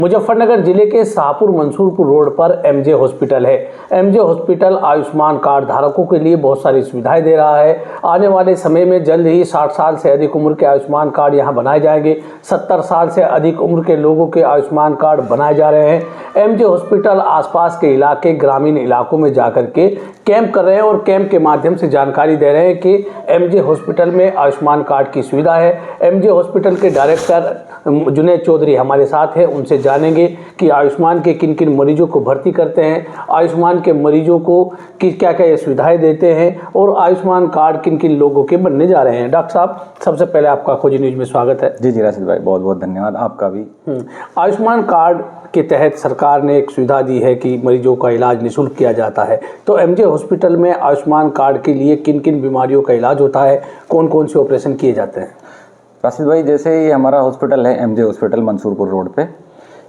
मुजफ्फरनगर जिले के शाहपुर मंसूरपुर रोड पर एमजे हॉस्पिटल है। एमजे हॉस्पिटल आयुष्मान कार्ड धारकों के लिए बहुत सारी सुविधाएं दे रहा है। आने वाले समय में जल्द ही 60 साल से अधिक उम्र के आयुष्मान कार्ड यहां बनाए जाएंगे। 70 साल से अधिक उम्र के लोगों के आयुष्मान कार्ड बनाए जा रहे हैं। एमजे हॉस्पिटल आसपास के इलाके ग्रामीण इलाकों में जाकर के कैंप कर रहे हैं और कैंप के माध्यम से जानकारी दे रहे हैं कि एमजे हॉस्पिटल में आयुष्मान कार्ड की सुविधा है। एमजे हॉस्पिटल के डायरेक्टर जुनैद चौधरी हमारे साथ हैं, उनसे जानेंगे कि आयुष्मान के किन किन मरीजों को भर्ती करते हैं, आयुष्मान के मरीजों को क्या क्या सुविधाएं देते हैं और आयुष्मान कार्ड किन किन लोगों के बनने जा रहे हैं। डॉक्टर साहब, सबसे पहले आपका खोजी न्यूज में स्वागत है। जी राशिद भाई, बहुत बहुत धन्यवाद आपका भी। आयुष्मान कार्ड के तहत सरकार ने एक सुविधा दी है कि मरीजों का इलाज निःशुल्क किया जाता है। तो एमजे हॉस्पिटल में आयुष्मान कार्ड के लिए किन किन बीमारियों का इलाज होता है, कौन कौन से ऑपरेशन किए जाते हैं? राशिद भाई, जैसे ये हमारा हॉस्पिटल है एमजे हॉस्पिटल मंसूरपुर रोड पे,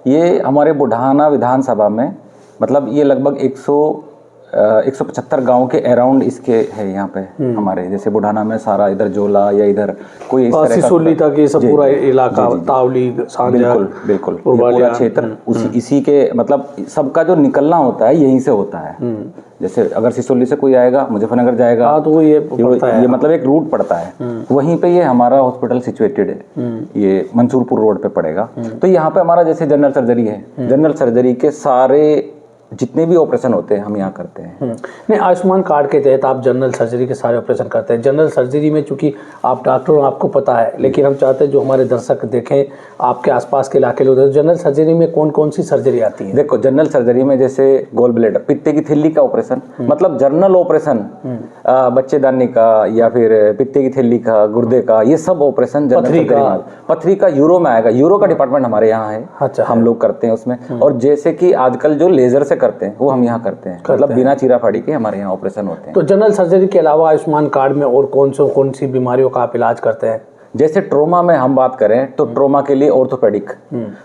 ये हमारे बुढ़ाना विधानसभा में मतलब ये लगभग 175 गांव के अराउंड इसके है यहाँ पे। हमारे जैसे बुढ़ाना में सारा इधर जोला या इधर कोई इस तरह सिसोली तक ये सब पूरा इलाका, तावली, सांझा, बिल्कुल पूरा क्षेत्र इसी के मतलब सबका जो निकलना होता है यहीं से होता है। जैसे अगर सिसोली से कोई आएगा मुजफ्फरनगर जाएगा तो ये मतलब एक रूट पड़ता है, वहीं पे ये हमारा हॉस्पिटल सिचुएटेड है। ये मंसूरपुर रोड पे पड़ेगा। तो यहाँ पे हमारा जैसे जनरल सर्जरी है, जनरल सर्जरी के सारे जितने भी ऑपरेशन होते हैं हम यहाँ करते हैं। नहीं, आयुष्मान कार्ड के तहत आप जनरल सर्जरी के सारे ऑपरेशन करते हैं। जनरल सर्जरी में चूंकि आप डॉक्टर हो, आपको पता है, लेकिन हम चाहते हैं जो हमारे दर्शक देखें, आपके आसपास के इलाके लोग, जनरल सर्जरी में कौन कौन सी सर्जरी आती है? देखो, जनरल सर्जरी में जैसे गोल ब्लेडर, पित्ते की थिल्ली का ऑपरेशन, मतलब जनरल ऑपरेशन, बच्चेदानी का या फिर पित्ते की थिल्ली का, गुर्दे का, ये सब ऑपरेशन पथरी का यूरो में आएगा। यूरो का डिपार्टमेंट हमारे यहाँ है। अच्छा, हम लोग करते हैं उसमें। और जैसे कि आजकल जो लेजर से करते हैं वो हम यहाँ करते हैं, मतलब बिना चीरा फाड़ी के हमारे यहाँ ऑपरेशन होते हैं। तो जनरल सर्जरी के अलावा आयुष्मान कार्ड में और कौन सी बीमारियों का आप इलाज करते हैं? जैसे ट्रोमा में हम बात करें तो ट्रोमा के लिए ऑर्थोपेडिक,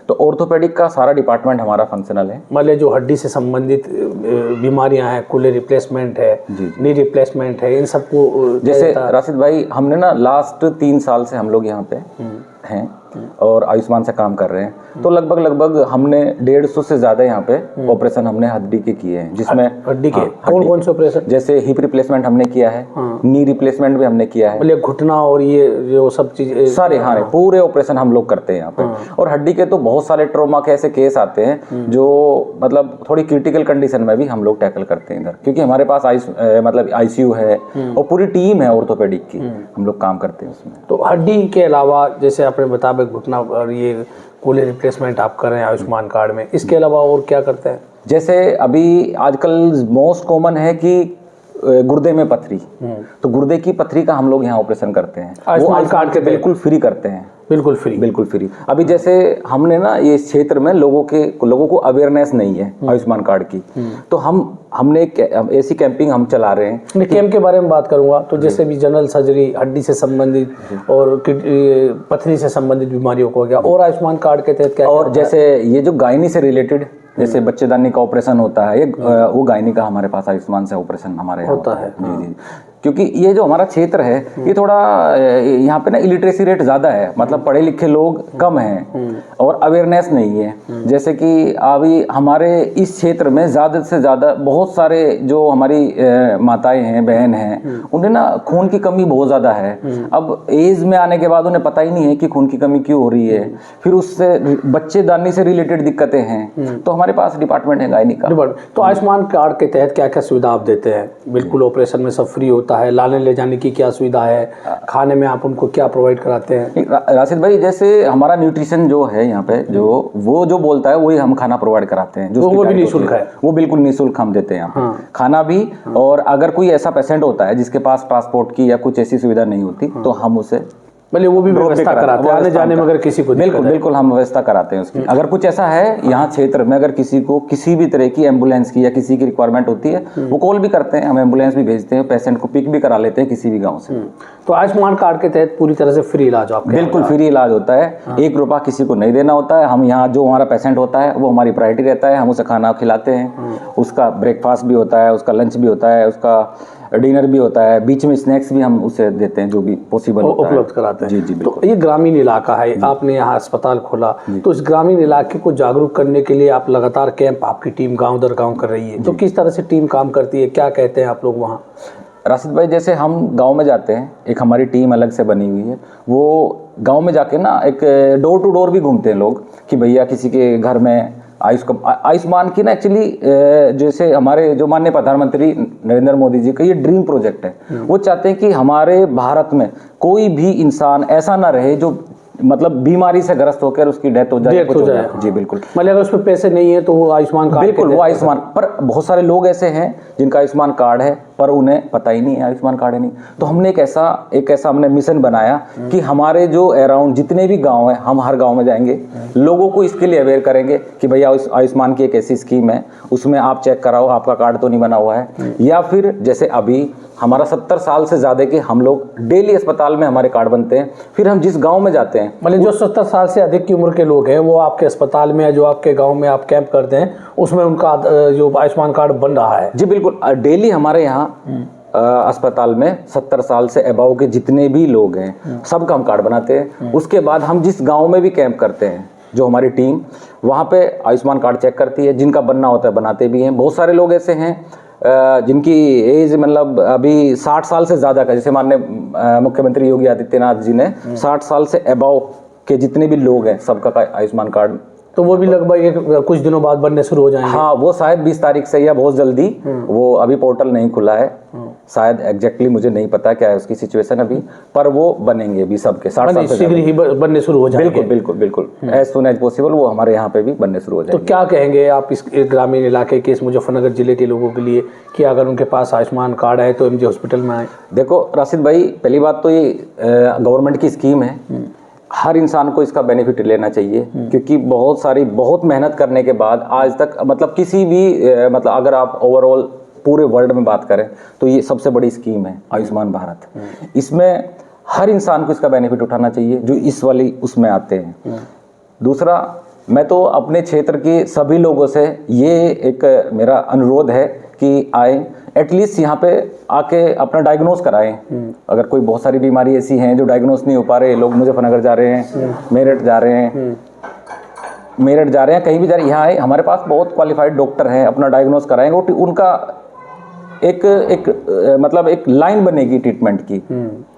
तो ऑर्थोपेडिक का सारा डिपार्टमेंट हमारा फंक्शनल है। मतलब जो हड्डी से संबंधित बीमारियां हैं, कूल्हे रिप्लेसमेंट है, नी रिप्लेसमेंट है, इन सबको जैसे राशिद भाई, हमने ना लास्ट 3 साल से हम लोग यहाँ पे हैं और आयुष्मान से काम कर रहे हैं। तो लगभग हमने 150 से ज्यादा यहाँ पे ऑपरेशन हमने हड्डी के किए हैं, जिसमें हड्डी के कौन से ऑपरेशन? जैसे हिप रिप्लेसमेंट हमने किया है, नी रिप्लेसमेंट भी हमने किया है, मतलब घुटना और ये जो सब चीज सारे, हाँ, पूरे ऑपरेशन हम लोग करते हैं यहाँ पे। और हड्डी के तो बहुत सारे ट्रोमा के ऐसे केस आते हैं जो मतलब थोड़ी क्रिटिकल कंडीशन में भी हम लोग टैकल करते हैं इधर, क्योंकि हमारे पास मतलब आईसीयू है और पूरी टीम है ऑर्थोपेडिक की, हम लोग काम करते हैं उसमें। तो हड्डी के अलावा जैसे आपने बताया घुटना और ये कूल्हे रिप्लेसमेंट आप कर रहे हैं आयुष्मान कार्ड में, इसके अलावा और क्या करते हैं? जैसे अभी आजकल मोस्ट कॉमन है कि गुर्दे में पथरी, तो गुर्दे की पथरी का हम लोग यहाँ ऑपरेशन करते हैं। आयुष्मान कार्ड के बिल्कुल फ्री करते हैं, बिल्कुल फ्री। अभी जैसे हमने ना ये क्षेत्र में लोगों को अवेयरनेस नहीं है आयुष्मान कार्ड की, तो हमने एक ऐसी कैंपिंग हम चला रहे हैं। कैंप के बारे में बात करूंगा तो जैसे भी जनरल सर्जरी, हड्डी से संबंधित और पथरी से संबंधित बीमारियों को हो गया, और आयुष्मान कार्ड के तहत क्या? और जैसे ये जो गायनी से रिलेटेड जैसे बच्चेदानी का ऑपरेशन होता है, वो गायनी का हमारे पास आयुष्मान से ऑपरेशन हमारे यहाँ होता है। जी, क्योंकि ये जो हमारा क्षेत्र है ये थोड़ा यहाँ पे ना इलिटरेसी रेट ज़्यादा है, मतलब पढ़े लिखे लोग कम हैं और अवेयरनेस नहीं है। जैसे कि अभी हमारे इस क्षेत्र में ज़्यादा से ज़्यादा बहुत सारे जो हमारी माताएं हैं, बहन हैं, उन्हें ना खून की कमी बहुत ज़्यादा है। अब एज में आने के बाद उन्हें पता ही नहीं है कि खून की कमी क्यों हो रही है, फिर उससे बच्चेदानी से रिलेटेड दिक्कतें हैं। तो हमारे पास डिपार्टमेंट है गायनी का। तो आयुष्मान कार्ड के तहत क्या क्या सुविधा आप देते हैं? बिल्कुल ऑपरेशन में सब फ्री होता है, लाने ले जाने की क्या सुविधा है, खाने में आप उनको क्या प्रोवाइड कराते हैं? राशिद भाई, जैसे हमारा न्यूट्रिशन जो है यहाँ पे, वो जो बोलता है वही हम खाना प्रोवाइड कराते हैं, जो वो भी निःशुल्क है। वो बिल्कुल निःशुल्क हम देते हैं यहाँ पे खाना भी। और अगर कोई ऐसा पेशेंट होता है जिसके पास ट्रांसपोर्ट की या कुछ ऐसी सुविधा नहीं होती, तो हम उसे मतलब वो भी व्यवस्था कराते हैं आने जाने में, अगर किसी को बिल्कुल हम व्यवस्था कराते हैं उसकी। अगर कुछ ऐसा है यहाँ क्षेत्र में, अगर किसी को किसी भी तरह की एम्बुलेंस की या किसी की रिक्वायरमेंट होती है, वो कॉल भी करते हैं, हम एम्बुलेंस भी भेजते हैं, पेशेंट को पिक भी करा लेते हैं किसी भी गाँव से। तो आयुष्मान कार्ड के तहत पूरी तरह से फ्री इलाज आपके? बिल्कुल फ्री इलाज होता है, 1 रुपया किसी को नहीं देना होता है। हम यहाँ जो हमारा पेशेंट होता है वो हमारी प्रायोरिटी रहता है, हम उसे खाना खिलाते हैं, उसका ब्रेकफास्ट भी होता है, उसका लंच भी होता है, उसका डिनर भी होता है, बीच में स्नैक्स भी हम उसे देते हैं जो भी पॉसिबल होता है, उपलब्ध कराते हैं। जी जी तो ये ग्रामीण इलाका है, आपने यहाँ अस्पताल खोला, तो इस ग्रामीण इलाके को जागरूक करने के लिए आप लगातार कैंप, आपकी टीम गांव दर गांव कर रही है, तो किस तरह से टीम काम करती है, क्या कहते हैं आप लोग वहाँ? राशिद भाई, जैसे हम गांव में जाते हैं, एक हमारी टीम अलग से बनी हुई है, वो गांव में जाके ना एक डोर टू डोर भी घूमते हैं लोग कि भैया किसी के घर में आयुष्मान की ना एक्चुअली जैसे हमारे जो माननीय प्रधानमंत्री नरेंद्र मोदी जी का ये ड्रीम प्रोजेक्ट है। वो चाहते हैं कि हमारे भारत में कोई भी इंसान ऐसा ना रहे जो मतलब बीमारी से ग्रस्त होकर उसकी डेथ हो जाए, कुछ हो जाए। जी बिल्कुल, मतलब अगर उसमें पैसे नहीं है तो वो आयुष्मान कार्ड, बिल्कुल वो आयुष्मान, पर बहुत सारे लोग ऐसे हैं जिनका आयुष्मान कार्ड है पर उन्हें पता ही नहीं है आयुष्मान कार्ड है नहीं। तो हमने एक ऐसा हमने मिशन बनाया कि हमारे जो अराउंड जितने भी गांव हैं, हम हर गांव में जाएंगे, लोगों को इसके लिए अवेयर करेंगे कि भैया आयुष्मान की एक ऐसी स्कीम है, उसमें आप चेक कराओ आपका कार्ड तो नहीं बना हुआ है। या फिर जैसे अभी हमारा 70 साल से ज़्यादा के हम लोग डेली अस्पताल में हमारे कार्ड बनते हैं, फिर हम जिस गांव में जाते हैं, मतलब जो 70 साल से अधिक की उम्र के लोग हैं वो आपके अस्पताल में या जो आपके गांव में आप कैंप करते हैं उसमें उनका जो आयुष्मान कार्ड बन रहा है? जी बिल्कुल, डेली हमारे यहाँ अस्पताल में 70 साल से अबाव के जितने भी लोग हैं सबका हम कार्ड बनाते हैं। उसके बाद हम जिस गाँव में भी कैंप करते हैं, जो हमारी टीम वहाँ पे आयुष्मान कार्ड चेक करती है, जिनका बनना होता है बनाते भी हैं। बहुत सारे लोग ऐसे हैं जिनकी एज मतलब अभी 60 साल से ज़्यादा का, जैसे माननीय मुख्यमंत्री योगी आदित्यनाथ जी ने 60 साल से अबाव के जितने भी लोग हैं सबका आयुष्मान कार्ड, तो वो भी लगभग कुछ दिनों बाद बनने शुरू हो जाएंगे। हाँ, वो शायद 20 तारीख से या बहुत जल्दी, वो अभी पोर्टल नहीं खुला है, शायद एग्जैक्टली मुझे नहीं पता क्या है उसकी सिचुएशन अभी, पर वो बनेंगे भी सबके 60 साल से शीघ्र ही बनने शुरू हो जाएंगे। बिल्कुल बिल्कुल बिल्कुल, एज सुन एज पॉसिबल वो हमारे यहाँ पे भी बनने शुरू हो जाएंगे। तो क्या कहेंगे आप इस ग्रामीण इलाके के, इस मुजफ्फरनगर जिले के लोगों के लिए कि अगर उनके पास आयुष्मान कार्ड है तो एमजे हॉस्पिटल में आए? देखो राशिद भाई, पहली बात तो ये गवर्नमेंट की स्कीम है, हर इंसान को इसका बेनिफिट लेना चाहिए, क्योंकि बहुत मेहनत करने के बाद आज तक मतलब किसी भी मतलब अगर आप ओवरऑल पूरे वर्ल्ड में बात करें तो ये सबसे बड़ी स्कीम है आयुष्मान भारत। इसमें हर इंसान को इसका बेनिफिट उठाना चाहिए जो इस वाली उसमें आते हैं। दूसरा, मैं तो अपने क्षेत्र के सभी लोगों से ये एक मेरा अनुरोध है कि आए, एटलीस्ट यहाँ पे आके अपना डायग्नोस कराएं। अगर कोई बहुत सारी बीमारी ऐसी हैं जो डायग्नोस नहीं हो पा रहे, लोग मुजफ्फरनगर जा रहे हैं, मेरठ जा रहे हैं, कहीं भी जा रहे हैं, यहाँ आए, हमारे पास बहुत क्वालिफाइड डॉक्टर हैं, अपना डायग्नोस कराएंगे। उनका एक मतलब एक लाइन बनेगी ट्रीटमेंट की।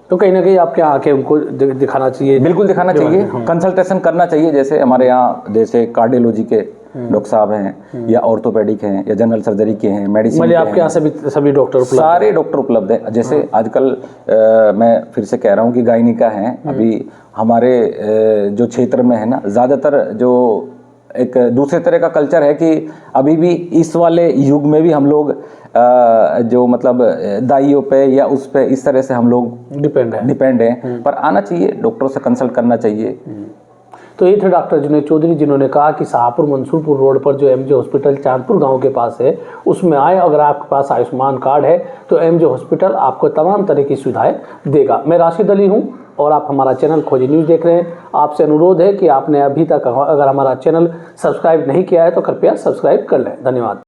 तो कहीं ना कहीं आपके यहाँ आके उनको दिखाना चाहिए। बिल्कुल दिखाना चाहिए, कंसल्टेशन करना चाहिए। जैसे हमारे यहाँ जैसे कार्डियोलॉजी के डॉक्टर साहब हैं या ऑर्थोपेडिक हैं या जनरल सर्जरी के हैं, मेडिसिन के आपके यहाँ सभी डॉक्टर, सारे डॉक्टर उपलब्ध हैं। जैसे आजकल मैं फिर से कह रहा हूँ कि गायनिका हैं, अभी हमारे जो क्षेत्र में है ना, ज़्यादातर जो एक दूसरे तरह का कल्चर है कि अभी भी इस वाले युग में भी हम लोग जो मतलब दाइयों पे या उस पे इस तरह से हम लोग डिपेंड हैं, पर आना चाहिए, डॉक्टरों से कंसल्ट करना चाहिए। तो ये थे डॉक्टर जुनैद चौधरी, जिन्होंने कहा कि शाहपुर मंसूरपुर रोड पर जो एमजे हॉस्पिटल चांदपुर गांव के पास है उसमें आए। अगर आपके पास आयुष्मान कार्ड है तो एमजे हॉस्पिटल आपको तमाम तरह की सुविधाएं देगा। मैं राशिद अली हूं और आप हमारा चैनल खोजी न्यूज़ देख रहे हैं। आपसे अनुरोध है कि आपने अभी तक अगर हमारा चैनल सब्सक्राइब नहीं किया है तो कृपया सब्सक्राइब कर लें। धन्यवाद।